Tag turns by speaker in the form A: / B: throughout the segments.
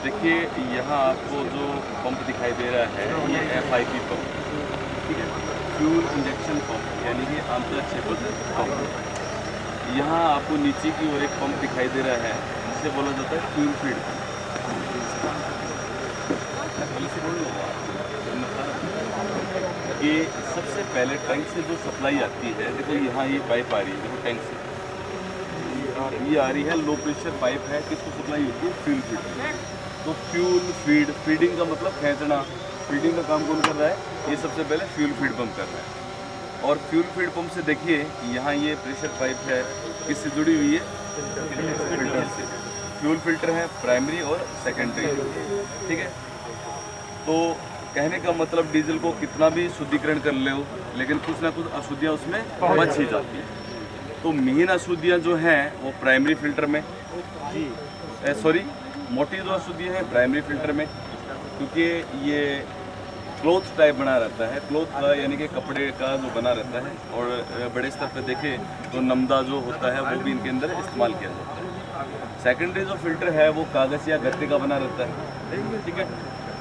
A: देखिए यहाँ आपको जो पंप दिखाई दे रहा है ये FIP पंप, ठीक है, फ्यूल इंजेक्शन पंप यानी कि अनट्रचेबल पंप। यहाँ आपको नीचे की ओर एक पंप दिखाई दे रहा है जिसे बोला जाता है फ्यूल फीड पंप। ये सबसे पहले टैंक से जो सप्लाई आती है, देखो यहाँ ये पाइप आ रही है, देखो टैंक से ये आ रही है, लो प्रेशर पाइप है, किसको सप्लाई होती है, फ्यूल फीड। तो फ्यूल फीड, फीडिंग का मतलब खींचना, फीडिंग का काम कौन कर रहा है, ये सबसे पहले फ्यूल फीड पंप कर रहा है। और फ्यूल फीड पंप से देखिए यहाँ ये प्रेशर पाइप है, किससे जुड़ी हुई है, फिल्टर से। फ्यूल फिल्टर है प्राइमरी और सेकेंडरी, ठीक है। तो कहने का मतलब डीजल को कितना भी शुद्धिकरण कर लो, लेकिन कुछ ना कुछ अशुद्धियाँ उसमें बच ही जाती हैं। तो मेन अशुद्धियाँ जो हैं वो प्राइमरी फिल्टर में, सॉरी मोटी जो अशुद्धियाँ हैं प्राइमरी फिल्टर में, क्योंकि ये क्लॉथ टाइप बना रहता है, क्लॉथ का यानी कि कपड़े का जो बना रहता है। और बड़े स्तर पे देखें तो नमदा जो होता है वो भी इनके अंदर इस्तेमाल किया जाता है। सेकेंडरी जो फिल्टर है वो कागज़ या गत्ते का बना रहता है, ठीक है।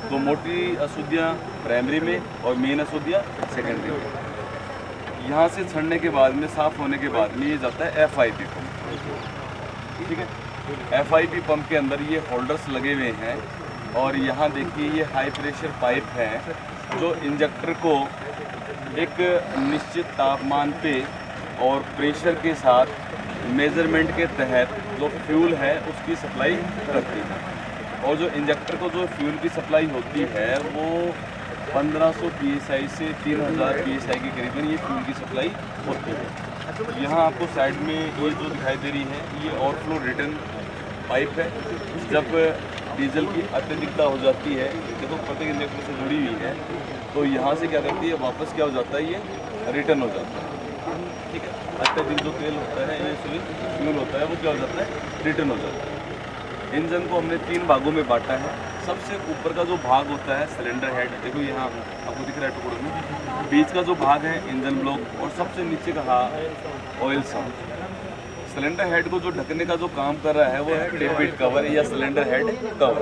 A: तो मोटी अशुद्धियाँ प्राइमरी में और मेन अशुद्धियाँ सेकेंडरी में। यहाँ से छड़ने के बाद में, साफ़ होने के बाद में ये जाता है FIP पंप, ठीक है। FIP पंप के अंदर ये होल्डर्स लगे हुए हैं और यहाँ देखिए ये हाई प्रेशर पाइप है जो इंजेक्टर को एक निश्चित तापमान पे और प्रेशर के साथ मेज़रमेंट के तहत जो फ्यूल है उसकी सप्लाई करती है। और जो इंजेक्टर को जो फ्यूल की सप्लाई होती है वो 1500 PSI से 3000 PSI के करीबन ये फ्यूल की सप्लाई होती है। यहाँ आपको साइड में ये जो दिखाई दे रही है ये ओवरफ्लो रिटर्न पाइप है। जब डीजल की अत्यधिकता हो जाती है, देखो प्रत्येक इंजेक्टर से जुड़ी हुई है, तो यहाँ से क्या करती है, वापस क्या हो जाता है, ये रिटर्न हो जाता है, ठीक है। अत्यधिक जो तेल होता है ये फ्यूल होता है वो क्या हो जाता है, रिटर्न हो जाता है। इंजन को हमने 3 भागों में बांटा है। सबसे ऊपर का जो भाग होता है सिलेंडर हेड, देखो यहाँ आपको दिख रहा है टुकड़ों में, बीच का जो भाग है इंजन ब्लॉक, और सबसे नीचे का ऑयल सम्प। सिलेंडर हेड को जो ढकने का जो काम कर रहा है वो है टेपिड कवर या सिलेंडर हेड कवर।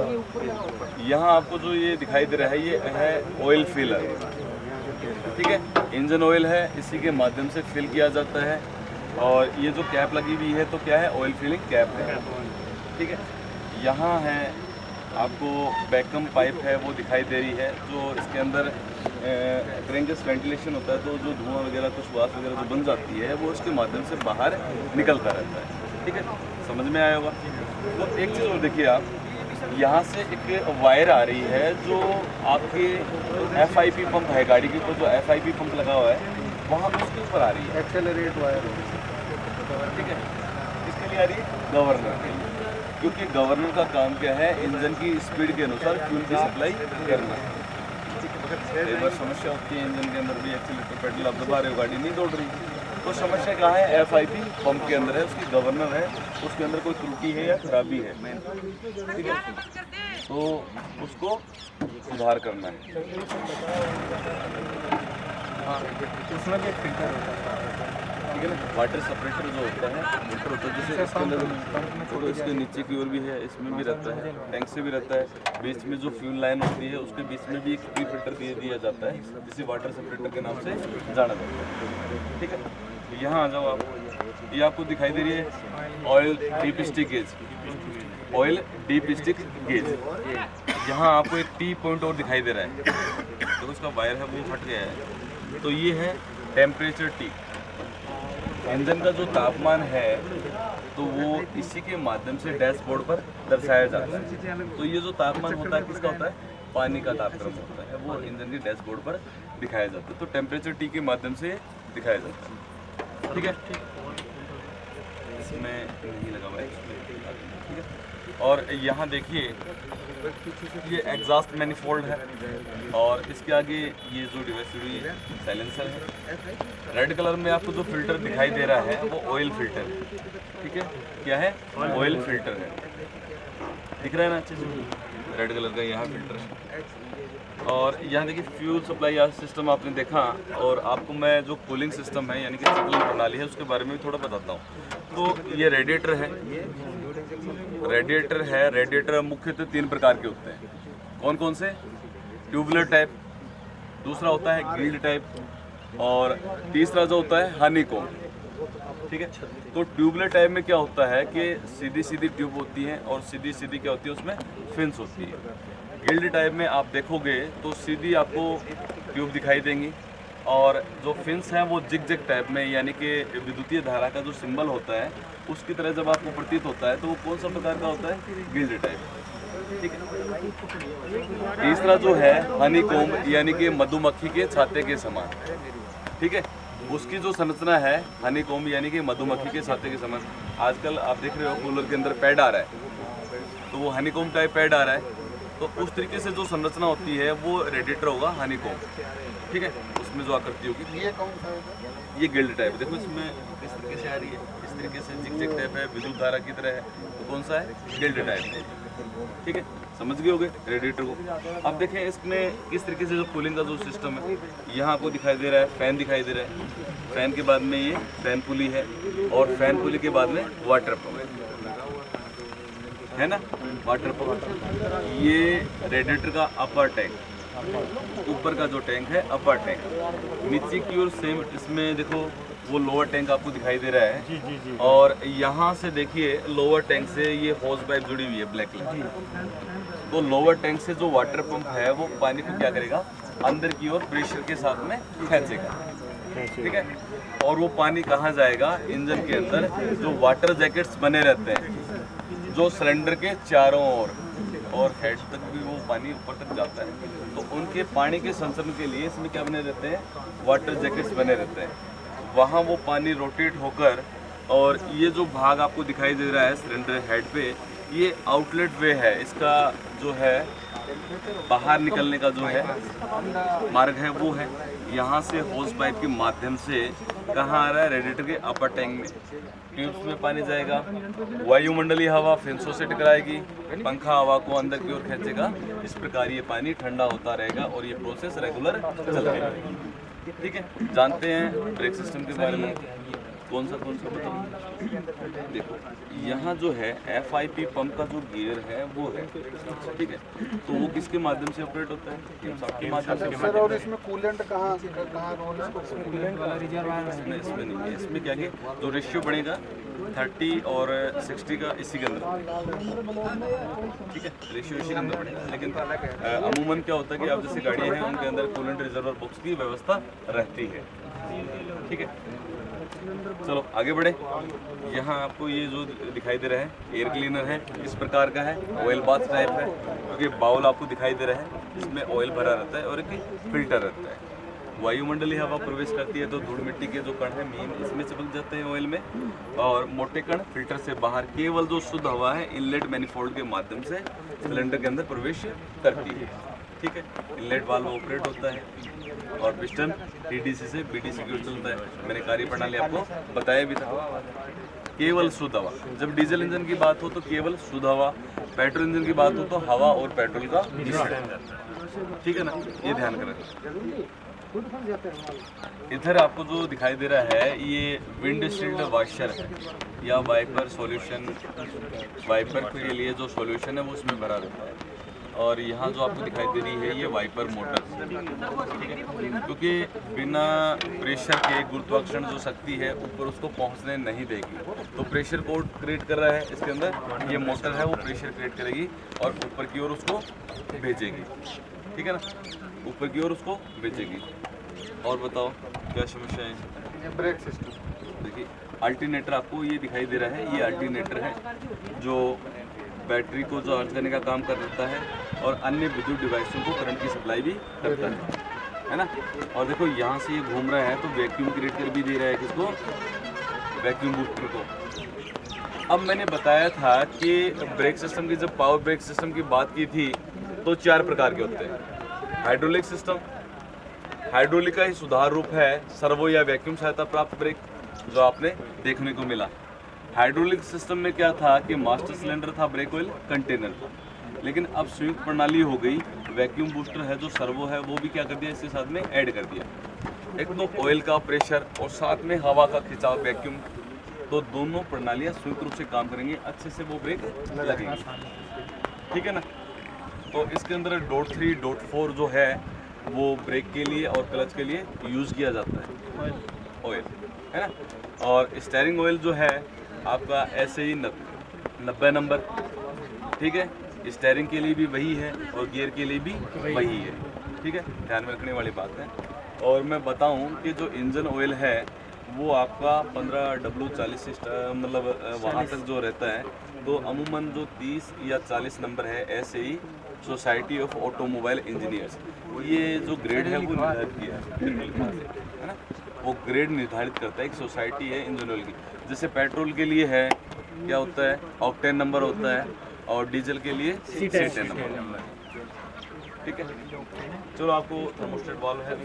A: यहाँ आपको जो ये दिखाई दे रहा है ये है ऑयल फिलर, ठीक है। इंजन ऑयल है, इसी के माध्यम से फिल किया जाता है। और ये जो कैप लगी हुई है तो क्या है, ऑयल फिलिंग कैप है, ठीक है। यहाँ है आपको वैक्यूम पाइप है वो दिखाई दे रही है, जो इसके अंदर क्रैंकस वेंटिलेशन होता है, तो जो धुआं वगैरह कुछ वास वगैरह जो बन जाती है वो उसके माध्यम से बाहर निकलता रहता है, ठीक है। समझ में आया होगा। तो एक चीज़ और देखिए आप, यहाँ से एक वायर आ रही है जो आपके FIP पंप है, गाड़ी के ऊपर जो FIP पंप लगा हुआ है वहाँ उसके ऊपर आ रही है,
B: एक्सेलरेट वायर,
A: ठीक है। किसके लिए आ रही है, गवर्नर के लिए, क्योंकि गवर्नर का काम क्या है, इंजन की स्पीड के अनुसार फ्यूल की सप्लाई करना है। कई बार समस्या होती है इंजन के अंदर भी, एक्सीलेटर पेडल आप दबा रहे हो, गाड़ी नहीं दौड़ रही, तो समस्या कहाँ है, FIP पंप के अंदर है, उसकी गवर्नर है, उसके अंदर कोई त्रुटि है या खराबी है, ठीक है, तो उसको सुधार करना है।
B: हाँ उसमें भी एक फिल्टर होता है,
A: ठीक है ना। वाटर सेपरेटर जो होता है फिल्टर होता है, जैसे इसके अंदर तो इसके नीचे की ओर भी है, इसमें भी रहता है, टैंक से भी रहता है। बीच में जो फ्यूल लाइन होती है उसके बीच में भी एक प्री फिल्टर दिया जाता है, जिसे वाटर सेपरेटर के नाम से जाना जाता है, ठीक है। यहाँ आ जाओ आप, ये आपको दिखाई दे रही है oil deep stick gauge, oil deep stick gauge. यहाँ आपको एक T पॉइंट और दिखाई दे रहा है, तो उसका वायर है वो हट गया है, तो ये है टेम्परेचर T। इंजन का जो तापमान है तो वो इसी के माध्यम से डैशबोर्ड पर दर्शाया जाता है। तो ये जो तापमान होता है किसका होता है, पानी का तापक्रम होता है, वो इंजन के डैशबोर्ड पर दिखाया जाता है। तो टेम्परेचर T के माध्यम से दिखाया जाता है, ठीक है। इसमें नहीं लगा हुआ है, ठीक है। और यहाँ देखिए ये एग्जॉस्ट मैनिफोल्ड है, और इसके आगे ये जो डिवाइस हुई है साइलेंसर है। रेड कलर में आपको जो फिल्टर दिखाई दे रहा है वो ऑयल फिल्टर है, ठीक है। क्या है, ऑयल फिल्टर है, दिख रहा है ना अच्छे से, रेड कलर का यहाँ फिल्टर है। और यहाँ देखिए फ्यूल सप्लाई सिस्टम आपने देखा, और आपको मैं जो कूलिंग सिस्टम है यानी कि संकलन प्रणाली है उसके बारे में भी थोड़ा बताता हूँ। तो ये रेडिएटर है, रेडिएटर है, रेडिएटर मुख्यतः 3 प्रकार के होते हैं। कौन कौन से? ट्यूबुलर टाइप, दूसरा होता है गिल्ड टाइप और तीसरा जो होता है हनीकॉम। ठीक है, तो ट्यूबुलर टाइप में क्या होता है कि सीधी सीधी ट्यूब होती है और सीधी सीधी क्या होती है उसमें फिन्स होती है। गिल्ड टाइप में आप देखोगे तो सीधी आपको ट्यूब दिखाई देंगी और जो फिन्स हैं वो जिग टाइप में, यानी कि विद्युतीय धारा का जो सिंबल होता है उसकी तरह जब आपको प्रतीत होता है तो वो कौन सा प्रकार का होता है? Guild type. ठीक है, तीसरा जो है हनीकॉम यानी कि मधुमक्खी के छाते के समान। ठीक है, उसकी जो संरचना है हनीकॉम यानी कि मधुमक्खी के छाते के समान। आजकल आप देख रहे हो कूलर के अंदर पैड आ रहा है, तो वो हनीकॉम टाइप पैड आ रहा है, तो उस तरीके से जो संरचना होती है वो रेडिएटर होगा हनीकॉम। ठीक है, उसमें जो आकृति होगी
B: ये कौन सा है?
A: ये गिल्ड टाइप। देखो इसमें किस तरीके से आ रही है, इस तरीके से जिग टाइप है, विद्युत धारा की तरह है, तो कौन सा है? Guild type. ठीक है, समझ गए होगे रेडिएटर को। अब देखें इसमें किस तरीके से जो कूलिंग का जो सिस्टम है, यहाँ आपको दिखाई दे रहा है फैन दिखाई दे रहा है, फैन के बाद में ये फैन पुली है और फैन पुली के बाद में वाटर पंप है ना, वाटर पंप। ये रेडिएटर का अपर टैंक, ऊपर का जो टैंक है अपर टैंक, नीचे की ओर सेम इसमें देखो वो लोअर टैंक आपको दिखाई दे रहा है और यहाँ से देखिए लोअर टैंक से ये होज पाइप जुड़ी हुई है ब्लैक कलर। तो लोअर टैंक से जो वाटर पंप है वो पानी को क्या करेगा? अंदर की ओर प्रेशर के साथ में खींचेगा। ठीक है, और वो पानी कहाँ जाएगा? इंजन के अंदर जो वाटर जैकेट्स बने रहते हैं जो सिलेंडर के चारों ओर और हेड तक भी वो पानी ऊपर तक जाता है, तो उनके पानी के संचरण के लिए इसमें क्या बने रहते हैं? वाटर जैकेट्स बने रहते हैं। वहाँ वो पानी रोटेट होकर और ये जो भाग आपको दिखाई दे रहा है सिलेंडर हेड पे, ये आउटलेट वे है, इसका जो है बाहर निकलने का जो है मार्ग है वो है यहाँ से होज पाइप के माध्यम से कहाँ आ रहा है? रेडिएटर के अपर टैंक में। ट्यूब्स में पानी जाएगा, वायुमंडलीय हवा फिंसों से टकराएगी, पंखा हवा को अंदर की ओर खींचेगा, इस प्रकार ये पानी ठंडा होता रहेगा और ये प्रोसेस रेगुलर चलेगा। ठीक है, जानते हैं ब्रेक सिस्टम के बारे में। कौन सा बताओ? देखो यहाँ जो है FIP पंप का जो गियर है वो है। ठीक है, तो वो किसके माध्यम से ऑपरेट होता है? के माध्यम से।
B: सर और इसमें कूलेंट कहाँ रोल है?
A: इसमें नहीं है, इसमें क्या है जो रेशियो बनेगा 30 और 60 का इसी के अंदर। ठीक है, रेशियो इसी के अंदर बनेगा, लेकिन अमूमन क्या होता है कि आप जैसे गाड़ियाँ हैं उनके अंदर कूलेंट रिजर्वर बॉक्स की व्यवस्था रहती है। ठीक है, चलो आगे बढ़े। यहाँ आपको ये जो दिखाई दे रहा है एयर क्लीनर है, इस प्रकार का है, ऑयल बाथ टाइप है, क्योंकि बाउल आपको दिखाई दे रहा है, इसमें ऑयल भरा रहता है और एक फिल्टर रहता है। वायुमंडलीय हवा प्रवेश करती है तो धूल मिट्टी के जो कण हैं मेन इसमें चिपक जाते हैं ऑयल में, और मोटे कण फिल्टर से बाहर केवल जो शुद्ध हवा है इनलेट मैनिफोल्ड के माध्यम से सिलेंडर के अंदर प्रवेश करती है। ठीक है, इनलेट वाल्व ऑपरेट होता है और पिस्टन TDC से BDC की ओर चलता है। मैंने कार्यप्रणाली आपको बताया भी था। केवल शुद्ध हवा, जब डीजल इंजन की बात हो तो केवल शुद्ध हवा, पेट्रोल इंजन की बात हो तो हवा और पेट्रोल का मिश्रण। ठीक है ना, ये ध्यान करें। इधर आपको जो दिखाई दे रहा है ये विंड शील्ड वॉशर है या वाइपर सॉल्यूशन। वाइपर के लिए जो सॉल्यूशन है वो उसमें भरा रहता है, और यहाँ जो आपको दिखाई दे रही है ये वाइपर मोटर। ठीक है, क्योंकि बिना प्रेशर के गुरुत्वाकर्षण जो शक्ति है ऊपर उसको पहुँचने नहीं देगी, तो प्रेशर को क्रिएट कर रहा है इसके अंदर, ये मोटर है वो प्रेशर क्रिएट करेगी और ऊपर की ओर उसको भेजेगी। ठीक है ना, ऊपर की ओर उसको भेजेगी। और बताओ क्या समस्या है?
B: ब्रेक सिस्टम
A: देखिए अल्टरनेटर आपको ये दिखाई दे रहा है, ये अल्टरनेटर है जो बैटरी को जो चार्ज करने का काम कर देता है और अन्य विद्युत डिवाइसों को करंट की सप्लाई भी करता है ना। और देखो यहाँ से ये घूम रहा है तो वैक्यूम क्रिएट कर भी दे रहा है किसको? वैक्यूम बूस्टर को। अब मैंने बताया था कि ब्रेक सिस्टम की जब पावर ब्रेक सिस्टम की बात की थी तो 4 प्रकार के होते हैं। हाइड्रोलिक सिस्टम, हाइड्रोलिक का ही सुधार रूप है सर्वो या वैक्यूम सहायता प्राप्त ब्रेक जो आपने देखने को मिला। हाइड्रोलिक सिस्टम में क्या था कि मास्टर सिलेंडर था, ब्रेक ऑयल कंटेनर था, लेकिन अब संयुक्त प्रणाली हो गई। वैक्यूम बूस्टर है जो सर्वो है वो भी क्या कर दिया, इसके साथ में ऐड कर दिया। एक तो ऑयल का प्रेशर और साथ में हवा का खिंचाव वैक्यूम तो दोनों प्रणालियाँ संयुक्त रूप से काम करेंगी, अच्छे से वो ब्रेक लगेंगी। ठीक है ना। तो इसके अंदर डॉट 3 डॉट 4 जो है वो ब्रेक के लिए और क्लच के लिए यूज़ किया जाता है, ऑयल है ना। और स्टीयरिंग ऑयल जो है आपका ऐसे ही 90 नंबर, ठीक है। स्टीयरिंग के लिए भी वही है और गियर के लिए भी वही है, ठीक है, ध्यान में रखने वाली बात है। और मैं बताऊं कि जो इंजन ऑयल है वो आपका 15W40 मतलब वहाँ तक जो रहता है, तो अमूमन जो 30 या 40 नंबर है ऐसे ही सोसाइटी ऑफ ऑटोमोबाइल इंजीनियर्स, ये जो ग्रेड है वो निर्धारित किया है ना। वो ग्रेड निर्धारित करता है, एक सोसाइटी है इंजन ऑयल की। जैसे पेट्रोल के लिए है क्या होता है, ऑक्टेन नंबर होता है, और डीजल के लिए C10 नंबर होता है, ठीक है। चलो आपको थर्मोस्टेट वाल्व है